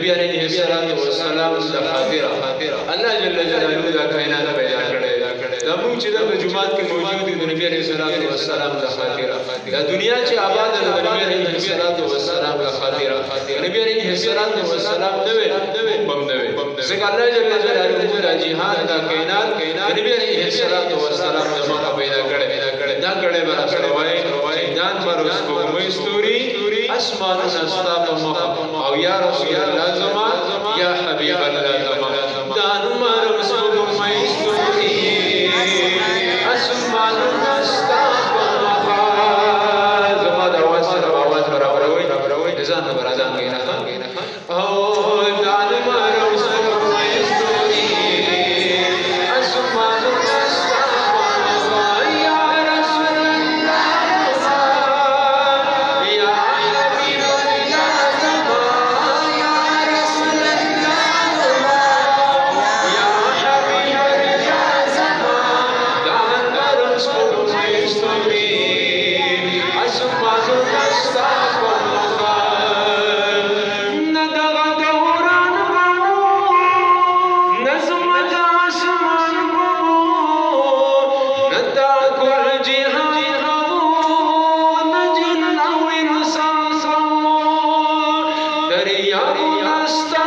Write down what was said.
نبی علیہ السلام د خاطره الله جل جلاله دا کائنات پیدا کړی دا موږ چې د جمعات کې موجود دي د نبی علیہ السلام د خاطره دا دنیا چې آباد ده د نبی علیہ السلام د خاطره نبی علیہ السلام نوې بم نوې ځکه الله جل جلاله دا جهان دا کائنات نبی علیہ السلام د مخه پیدا کړی دا کړی برابر وای دان پر اوس کومې ستوري اسمانونه ستا په مخ او یا رسول الله زما یا حبیب الله زما دان پر اوس کومې ستوري اسمانونه ستا په مخ زما د आवाज برابر وای ځان برابر کې نه او دان پر اوس کومې ستوري اسمانونه ستا په مخ یا رسول الله یا حبیب الله زما یا رسول الله یا حبیب الله زما دان پر اوس کومې ستوري اسمانونه ستا په مخ نه دغه دوران باندې نظم د اسمان بابو نتا کل جهان نجن او انسان سمو دریاب نستا